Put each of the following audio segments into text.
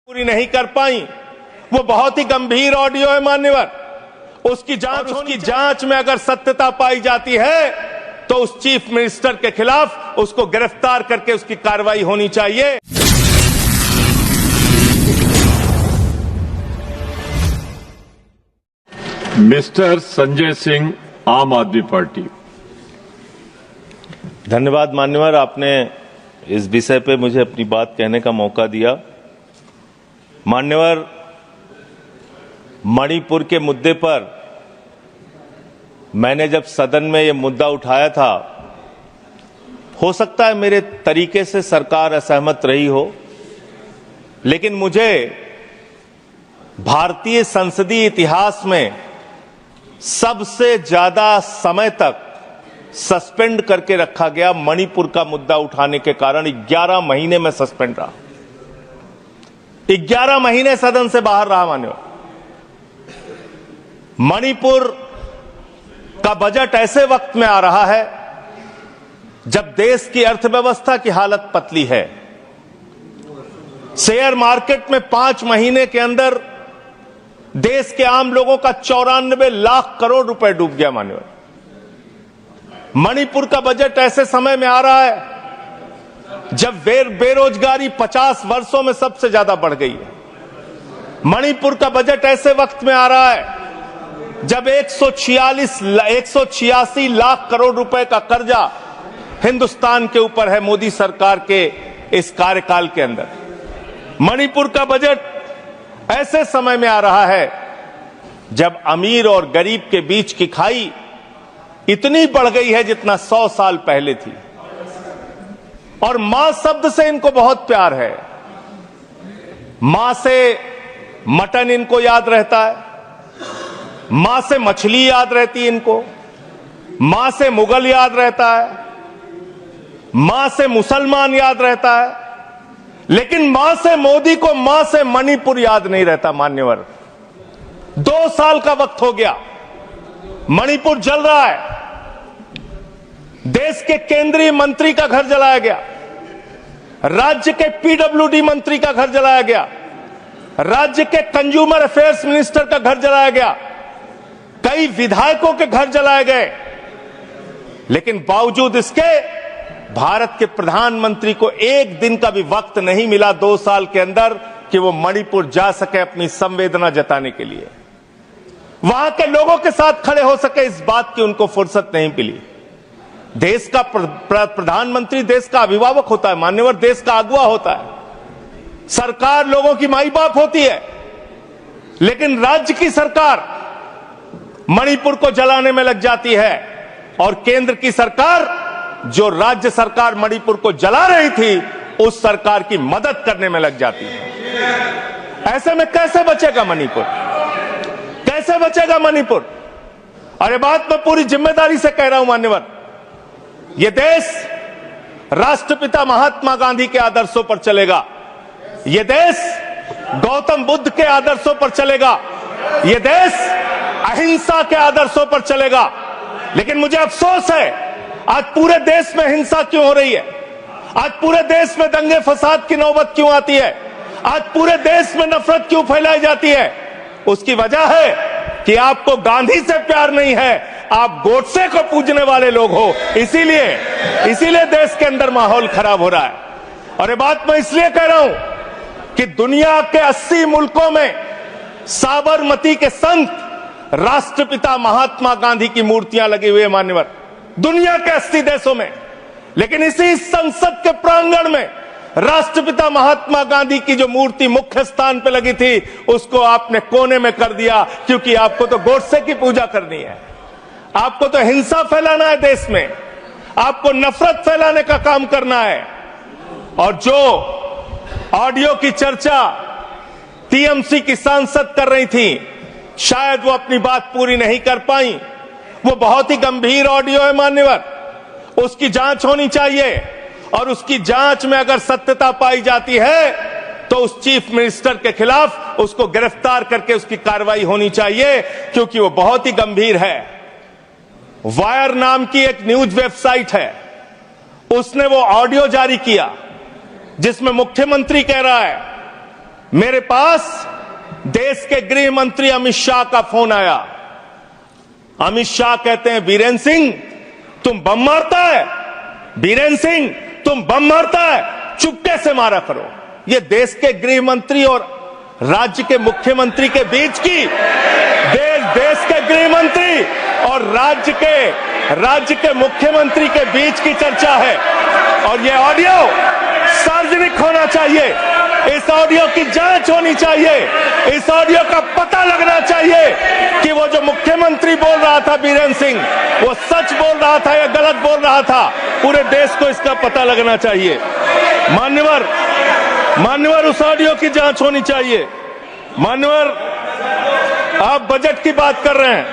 पूरी नहीं कर पाई। वो बहुत ही गंभीर ऑडियो है मान्यवर। उसकी जांच में अगर सत्यता पाई जाती है तो उस चीफ मिनिस्टर के खिलाफ उसको गिरफ्तार करके उसकी कार्रवाई होनी चाहिए। मिस्टर संजय सिंह, आम आदमी पार्टी। धन्यवाद मान्यवर, आपने इस विषय पे मुझे अपनी बात कहने का मौका दिया। मान्यवर, मणिपुर के मुद्दे पर मैंने जब सदन में ये मुद्दा उठाया था, हो सकता है मेरे तरीके से सरकार असहमत रही हो, लेकिन मुझे भारतीय संसदीय इतिहास में सबसे ज्यादा समय तक सस्पेंड करके रखा गया मणिपुर का मुद्दा उठाने के कारण 11 महीने में सस्पेंड रहा। 11 महीने सदन से बाहर रहा मान्यवर। मणिपुर का बजट ऐसे वक्त में आ रहा है जब देश की अर्थव्यवस्था की हालत पतली है। शेयर मार्केट में 5 महीने के अंदर देश के आम लोगों का 94 लाख करोड़ रुपए डूब गया मान्यवर। मणिपुर का बजट ऐसे समय में आ रहा है जब बेरोजगारी 50 वर्षों में सबसे ज्यादा बढ़ गई है। मणिपुर का बजट ऐसे वक्त में आ रहा है जब 186 लाख करोड़ रुपए का कर्जा हिंदुस्तान के ऊपर है मोदी सरकार के इस कार्यकाल के अंदर। मणिपुर का बजट ऐसे समय में आ रहा है जब अमीर और गरीब के बीच की खाई इतनी बढ़ गई है जितना 100 साल पहले थी। और मां शब्द से इनको बहुत प्यार है। मां से मटन इनको याद रहता है, मां से मछली याद रहती है इनको, मां से मुगल याद रहता है, मां से मुसलमान याद रहता है, लेकिन मां से मोदी को मां से मणिपुर याद नहीं रहता मान्यवर। 2 साल का वक्त हो गया, मणिपुर जल रहा है। देश के केंद्रीय मंत्री का घर जलाया गया, राज्य के पीडब्ल्यूडी मंत्री का घर जलाया गया, राज्य के कंज्यूमर अफेयर्स मिनिस्टर का घर जलाया गया, कई विधायकों के घर जलाए गए, लेकिन बावजूद इसके भारत के प्रधानमंत्री को एक दिन का भी वक्त नहीं मिला 2 साल के अंदर कि वो मणिपुर जा सके अपनी संवेदना जताने के लिए, वहां के लोगों के साथ खड़े हो सके। इस बात की उनको फुर्सत नहीं मिली। देश का प्रधानमंत्री देश का अभिभावक होता है मान्यवर, देश का अगुवा होता है। सरकार लोगों की माई बाप होती है, लेकिन राज्य की सरकार मणिपुर को जलाने में लग जाती है और केंद्र की सरकार, जो राज्य सरकार मणिपुर को जला रही थी, उस सरकार की मदद करने में लग जाती है। ऐसे में कैसे बचेगा मणिपुर? कैसे बचेगा मणिपुर? और ये बात मैं पूरी जिम्मेदारी से कह रहा हूं मान्यवर, ये देश राष्ट्रपिता महात्मा गांधी के आदर्शों पर चलेगा, ये देश गौतम बुद्ध के आदर्शों पर चलेगा, ये देश अहिंसा के आदर्शों पर चलेगा। लेकिन मुझे अफसोस है आज पूरे देश में हिंसा क्यों हो रही है, आज पूरे देश में दंगे फसाद की नौबत क्यों आती है, आज पूरे देश में नफरत क्यों फैलाई जाती है? उसकी वजह है कि आपको गांधी से प्यार नहीं है, आप गोडसे को पूजने वाले लोग हो। इसीलिए देश के अंदर माहौल खराब हो रहा है। और ये बात मैं इसलिए कह रहा हूं कि दुनिया के 80 मुल्कों में साबरमती के संत राष्ट्रपिता महात्मा गांधी की मूर्तियां लगी हुई है मान्यवर, दुनिया के 80 देशों में। लेकिन इसी संसद के प्रांगण में राष्ट्रपिता महात्मा गांधी की जो मूर्ति मुख्य स्थान पर लगी थी, उसको आपने कोने में कर दिया, क्योंकि आपको तो गोडसे की पूजा करनी है, आपको तो हिंसा फैलाना है देश में, आपको नफरत फैलाने का काम करना है। और जो ऑडियो की चर्चा टीएमसी की सांसद कर रही थी, शायद वो अपनी बात पूरी नहीं कर पाई। वो बहुत ही गंभीर ऑडियो है मान्यवर, उसकी जांच होनी चाहिए, और उसकी जांच में अगर सत्यता पाई जाती है तो उस चीफ मिनिस्टर के खिलाफ उसको गिरफ्तार करके उसकी कार्रवाई होनी चाहिए, क्योंकि वो बहुत ही गंभीर है। वायर नाम की एक न्यूज वेबसाइट है, उसने वो ऑडियो जारी किया जिसमें मुख्यमंत्री कह रहा है मेरे पास देश के गृह मंत्री अमित शाह का फोन आया। अमित शाह कहते हैं, बीरेन सिंह तुम बम मारता है, बीरेन सिंह तुम बम मारता है, चुपके से मारा करो। ये देश के गृह मंत्री और राज्य के मुख्यमंत्री के बीच की, देश के गृह मंत्री और राज्य के मुख्यमंत्री के बीच की चर्चा है। और ये ऑडियो सार्वजनिक होना चाहिए, इस ऑडियो की जांच होनी चाहिए, इस ऑडियो का पता लगना चाहिए कि वो जो मुख्यमंत्री बोल रहा था बीरेन सिंह, वो सच बोल रहा था या गलत बोल रहा था। पूरे देश को इसका पता लगना चाहिए। मान्यवर उस ऑडियो की जांच होनी चाहिए। मान्यवर, आप बजट की बात कर रहे हैं,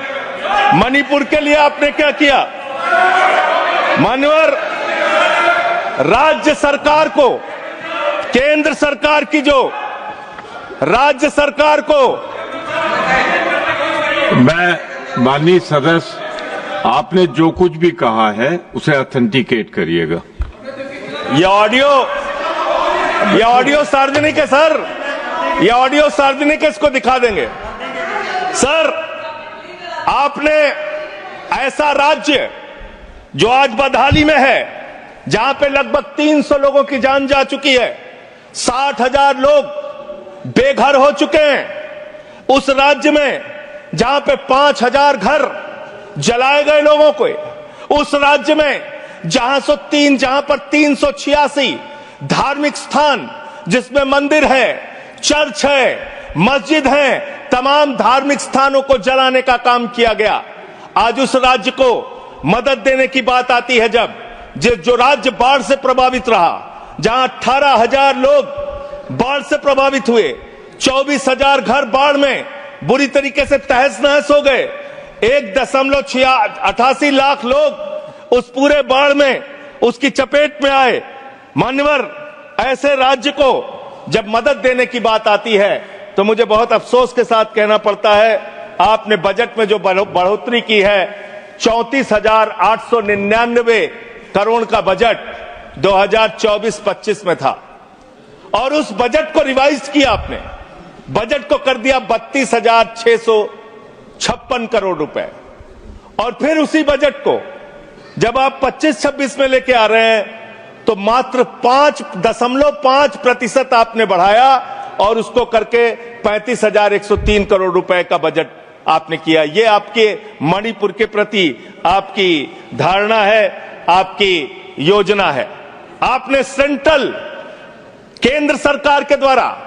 मणिपुर के लिए आपने क्या किया? मान्यवर, राज्य सरकार को, केंद्र सरकार की जो राज्य सरकार को, मैं माननीय सदस्य, आपने जो कुछ भी कहा है उसे ऑथेंटिकेट करिएगा। ये ऑडियो सार्वजनिक है सर, ये ऑडियो सार्वजनिक है, इसको दिखा देंगे। सर, आपने ऐसा राज्य जो आज बदहाली में है, जहां पे लगभग 300 लोगों की जान जा चुकी है, 60,000 लोग बेघर हो चुके हैं, उस राज्य में जहां पे 5,000 घर जलाए गए लोगों को, उस राज्य में जहां पर 386 धार्मिक स्थान, जिसमें मंदिर है, चर्च है, मस्जिद है, तमाम धार्मिक स्थानों को जलाने का काम किया गया। आज उस राज्य को मदद देने की बात आती है, जब जो राज्य बाढ़ से प्रभावित रहा, जहां 18,000 लोग बाढ़ से प्रभावित हुए, 24,000 घर बाढ़ में बुरी तरीके से तहस नहस हो गए, 1.88 लाख लोग उस पूरे बाढ़ में उसकी चपेट में आए। मान्यवर, ऐसे राज्य को जब मदद देने की बात आती है तो मुझे बहुत अफसोस के साथ कहना पड़ता है, आपने बजट में जो बढ़ोतरी की है, 34,899 करोड़ का बजट 2024-25 में था, और उस बजट को रिवाइज किया आपने, बजट को कर दिया 32,656 करोड़ रुपए। और फिर उसी बजट को जब आप 25-26 में लेके आ रहे हैं तो मात्र 5.5% आपने बढ़ाया और उसको करके 35,103 करोड़ रुपए का बजट आपने किया। ये आपके मणिपुर के प्रति आपकी धारणा है, आपकी योजना है। आपने सेंट्रल केंद्र सरकार के द्वारा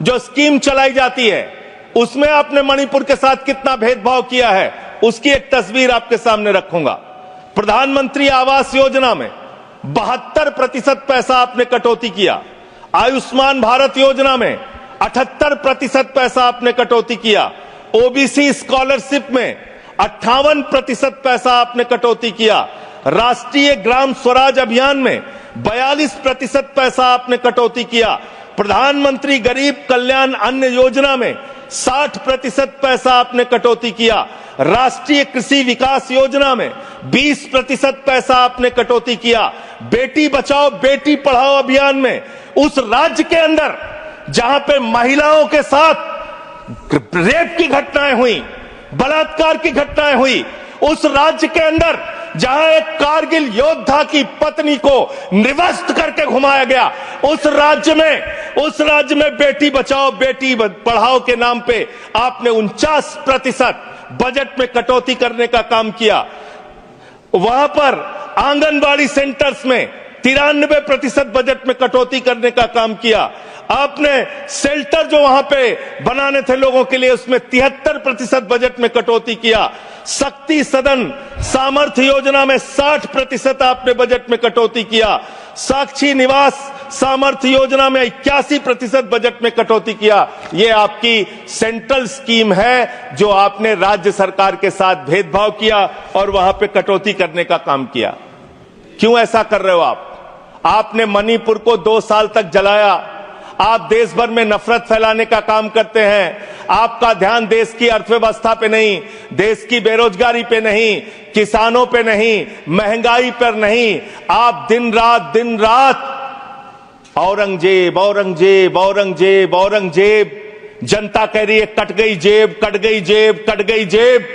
जो स्कीम चलाई जाती है, उसमें आपने मणिपुर के साथ कितना भेदभाव किया है, उसकी एक तस्वीर आपके सामने रखूंगा। प्रधानमंत्री आवास योजना में 72% पैसा आपने कटौती किया, आयुष्मान भारत योजना में 78% पैसा आपने कटौती किया, ओबीसी स्कॉलरशिप में 58% पैसा आपने कटौती किया, राष्ट्रीय ग्राम स्वराज अभियान में 42% पैसा आपने कटौती किया, प्रधानमंत्री गरीब कल्याण अन्न योजना में 60% पैसा आपने कटौती किया, राष्ट्रीय कृषि विकास योजना में 20% पैसा आपने कटौती किया, बेटी बचाओ बेटी पढ़ाओ अभियान में उस राज्य के अंदर जहां पे महिलाओं के साथ रेप की घटनाएं हुई, बलात्कार की घटनाएं हुई, उस राज्य के अंदर जहां एक कारगिल योद्धा की पत्नी को निवस्त करके घुमाया गया, उस राज्य में बेटी बचाओ बेटी पढ़ाओ के नाम पे आपने 49% बजट में कटौती करने का काम किया। वहां पर आंगनबाड़ी सेंटर्स में 93% बजट में कटौती करने का काम किया। आपने शेल्टर जो वहां पे बनाने थे लोगों के लिए, उसमें 73% बजट में कटौती किया। शक्ति सदन सामर्थ्य योजना में 60% आपने बजट में कटौती किया। साक्षी निवास सामर्थ्य योजना में 81% बजट में कटौती किया। ये आपकी सेंट्रल स्कीम है जो आपने राज्य सरकार के साथ भेदभाव किया और वहां पे कटौती करने का काम किया। क्यों ऐसा कर रहे हो आप? आपने मणिपुर को 2 साल तक जलाया। आप देश भर में नफरत फैलाने का काम करते हैं। आपका ध्यान देश की अर्थव्यवस्था पे नहीं, देश की बेरोजगारी पे नहीं, किसानों पे नहीं, महंगाई पर नहीं। आप दिन रात औरंगजेब औरंगजेब औरंगजेब औरंगजेब। जनता कह रही है कट गई जेब, कट गई जेब, कट गई जेब।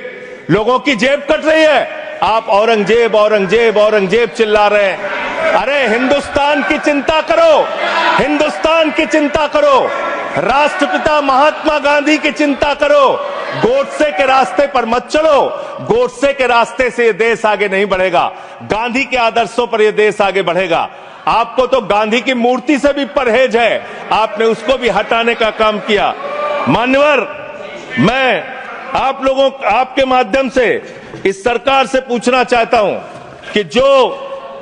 लोगों की जेब कट रही है, आप औरंगजेब औरंगजेब औरंगजेब चिल्ला रहे हैं। अरे हिंदुस्तान की चिंता करो, हिंदुस्तान की चिंता करो, राष्ट्रपिता महात्मा गांधी की चिंता करो। गोडसे के रास्ते पर मत चलो, गोडसे के रास्ते से यह देश आगे नहीं बढ़ेगा, गांधी के आदर्शों पर यह देश आगे बढ़ेगा। आपको तो गांधी की मूर्ति से भी परहेज है, आपने उसको भी हटाने का काम किया। मान्यवर, मैं आप लोगों, आपके माध्यम से इस सरकार से पूछना चाहता हूं कि जो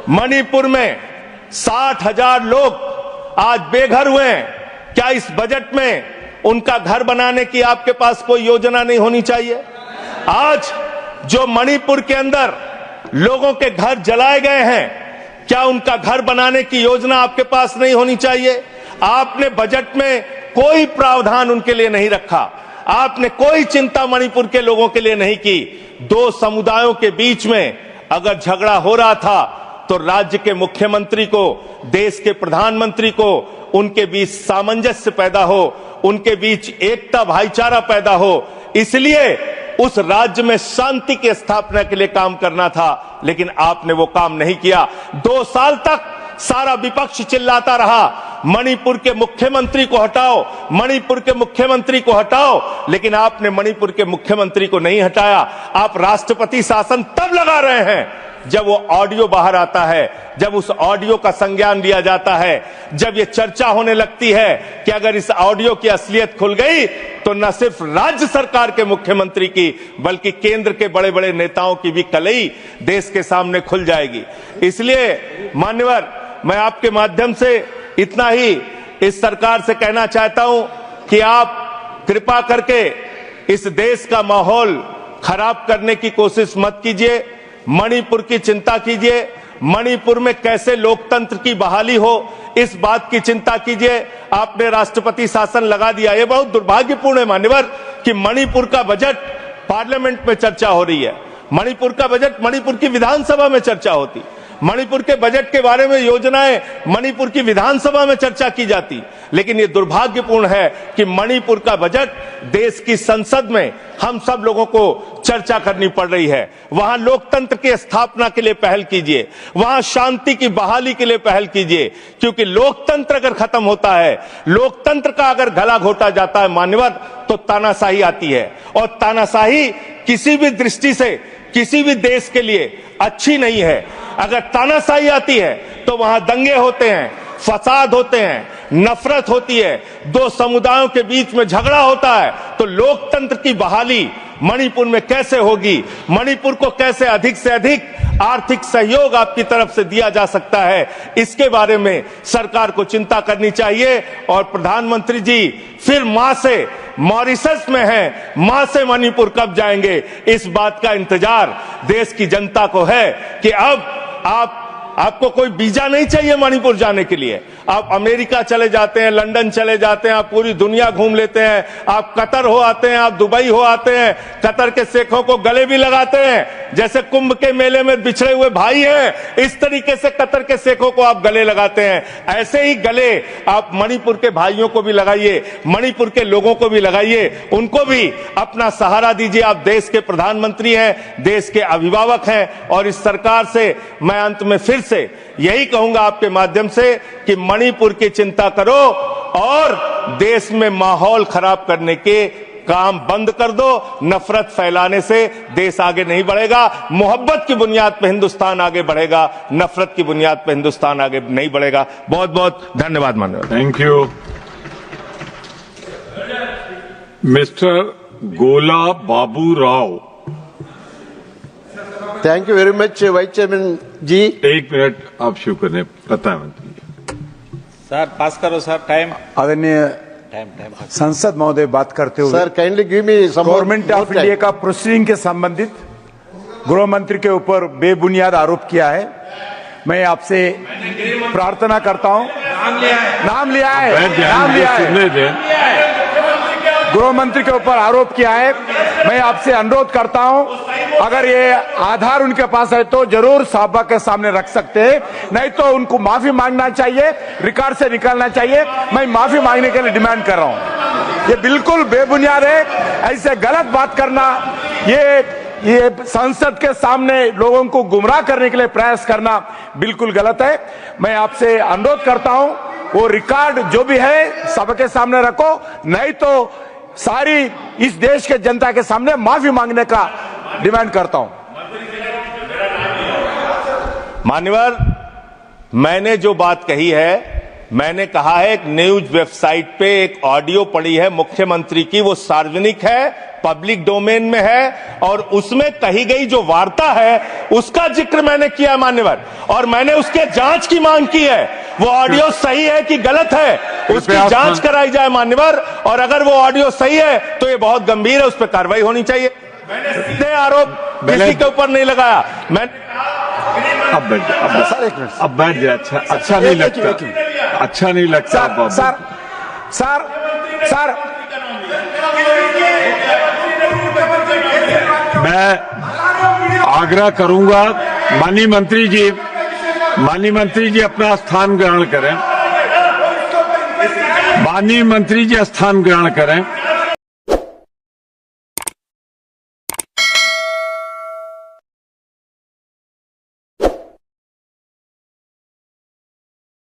मणिपुर में 60,000 लोग आज बेघर हुए हैं, क्या इस बजट में उनका घर बनाने की आपके पास कोई योजना नहीं होनी चाहिए? आज जो मणिपुर के अंदर लोगों के घर जलाए गए हैं, क्या उनका घर बनाने की योजना आपके पास नहीं होनी चाहिए? आपने बजट में कोई प्रावधान उनके लिए नहीं रखा, आपने कोई चिंता मणिपुर के लोगों के लिए नहीं की। दो समुदायों के बीच में अगर झगड़ा हो रहा था तो राज्य के मुख्यमंत्री को, देश के प्रधानमंत्री को उनके बीच सामंजस्य पैदा हो, उनके बीच एकता भाईचारा पैदा हो, इसलिए उस राज्य में शांति की स्थापना के लिए काम करना था, लेकिन आपने वो काम नहीं किया। 2 साल तक सारा विपक्ष चिल्लाता रहा मणिपुर के मुख्यमंत्री को हटाओ, मणिपुर के मुख्यमंत्री को हटाओ, लेकिन आपने मणिपुर के मुख्यमंत्री को नहीं हटाया। आप राष्ट्रपति शासन तब लगा रहे हैं जब वो ऑडियो बाहर आता है, जब उस ऑडियो का संज्ञान लिया जाता है, जब ये चर्चा होने लगती है कि अगर इस ऑडियो की असलियत खुल गई तो न सिर्फ राज्य सरकार के मुख्यमंत्री की बल्कि केंद्र के बड़े बड़े नेताओं की भी कलई देश के सामने खुल जाएगी। इसलिए मान्यवर, मैं आपके माध्यम से इतना ही इस सरकार से कहना चाहता हूं कि आप कृपा करके इस देश का माहौल खराब करने की कोशिश मत कीजिए, मणिपुर की चिंता कीजिए, मणिपुर में कैसे लोकतंत्र की बहाली हो इस बात की चिंता कीजिए। आपने राष्ट्रपति शासन लगा दिया, यह बहुत दुर्भाग्यपूर्ण है मान्यवर कि मणिपुर का बजट पार्लियामेंट में चर्चा हो रही है, मणिपुर का बजट मणिपुर की विधानसभा में चर्चा होती, मणिपुर के बजट के बारे में योजनाएं मणिपुर की विधानसभा में चर्चा की जाती, लेकिन यह दुर्भाग्यपूर्ण है कि मणिपुर का बजट देश की संसद में हम सब लोगों को चर्चा करनी पड़ रही है। वहां लोकतंत्र की स्थापना के लिए पहल कीजिए, वहां शांति की बहाली के लिए पहल कीजिए, क्योंकि लोकतंत्र अगर खत्म होता है, लोकतंत्र का अगर गला घोटा जाता है मान्यवर, तो तानाशाही आती है, और तानाशाही किसी भी दृष्टि से किसी भी देश के लिए अच्छी नहीं है। अगर तानाशाही आती है तो वहां दंगे होते हैं, फसाद होते हैं, नफरत होती है, दो समुदायों के बीच में झगड़ा होता है, तो लोकतंत्र की बहाली मणिपुर में कैसे होगी? मणिपुर को कैसे अधिक से अधिक आर्थिक सहयोग आपकी तरफ से दिया जा सकता है, इसके बारे में सरकार को चिंता करनी चाहिए। और प्रधानमंत्री जी फिर मां से मॉरिशस में हैं, मां से मणिपुर कब जाएंगे, इस बात का इंतजार देश की जनता को है कि अब आपको कोई वीजा नहीं चाहिए मणिपुर जाने के लिए। आप अमेरिका चले जाते हैं, लंदन चले जाते हैं, आप पूरी दुनिया घूम लेते हैं, आप कतर हो आते हैं, आप दुबई हो आते हैं, कतर के शेखों को गले भी लगाते हैं, जैसे कुंभ के मेले में बिछड़े हुए भाई हैं, इस तरीके से कतर के शेखों को आप गले लगाते हैं। ऐसे ही गले आप मणिपुर के भाइयों को भी लगाइए, मणिपुर के लोगों को भी लगाइए, उनको भी अपना सहारा दीजिए। आप देश के प्रधानमंत्री हैं, देश के अभिभावक हैं, और इस सरकार से मैं अंत में फिर से यही कहूंगा आपके माध्यम से कि मणिपुर की चिंता करो और देश में माहौल खराब करने के काम बंद कर दो। नफरत फैलाने से देश आगे नहीं बढ़ेगा। मोहब्बत की बुनियाद पर हिंदुस्तान आगे बढ़ेगा, नफरत की बुनियाद पर हिंदुस्तान आगे नहीं बढ़ेगा। बहुत बहुत धन्यवाद माननीय। Thank you. Mister Gola Babu Rao. Thank you very much vice chairman ji. 1 minute आप शुरू करें, प्रधानमंत्री। सर पास करो सर, टाइम आदरणीय संसद महोदय, बात करते हुए sir kindly give me some government of India का प्रोसीडिंग के संबंधित गृह मंत्री के ऊपर बेबुनियाद आरोप किया है। मैं आपसे प्रार्थना करता हूं, नाम लिया है, गृह मंत्री के ऊपर आरोप किया है। मैं आपसे अनुरोध करता हूं अगर ये आधार उनके पास है तो जरूर सभा के सामने रख सकते हैं, नहीं तो उनको माफी मांगना चाहिए, रिकॉर्ड से निकालना चाहिए। मैं माफी मांगने के लिए डिमांड कर रहा हूं। ये बिल्कुल बेबुनियाद है, ऐसे गलत बात करना, ये संसद के सामने लोगों को गुमराह करने के लिए प्रयास करना बिल्कुल गलत है। मैं आपसे अनुरोध करता हूं, वो रिकॉर्ड जो भी है सभा के सामने रखो, नहीं तो सारी इस देश के जनता के सामने माफी मांगने का डिमांड करता हूं। मान्यवर, मैंने जो बात कही है, मैंने कहा है एक न्यूज वेबसाइट पे एक ऑडियो पड़ी है मुख्यमंत्री की, वो सार्वजनिक है, पब्लिक डोमेन में है, और उसमें कही गई जो वार्ता है उसका जिक्र मैंने किया मान्यवर, और मैंने उसके जांच की मांग की है। वो ऑडियो सही है कि गलत है उसकी जांच कराई जाए मान्यवर, और अगर वो ऑडियो सही है तो ये बहुत गंभीर है, उस पर कार्रवाई होनी चाहिए। मैंने सीधे आरोप किसी के ऊपर नहीं लगाया। अब बैठ जाए। अच्छा नहीं लगता, अच्छा नहीं लगता। सर मैं आग्रह करूंगा, माननीय मंत्री जी अपना स्थान ग्रहण करें। माननीय मंत्री जी स्थान ग्रहण करें।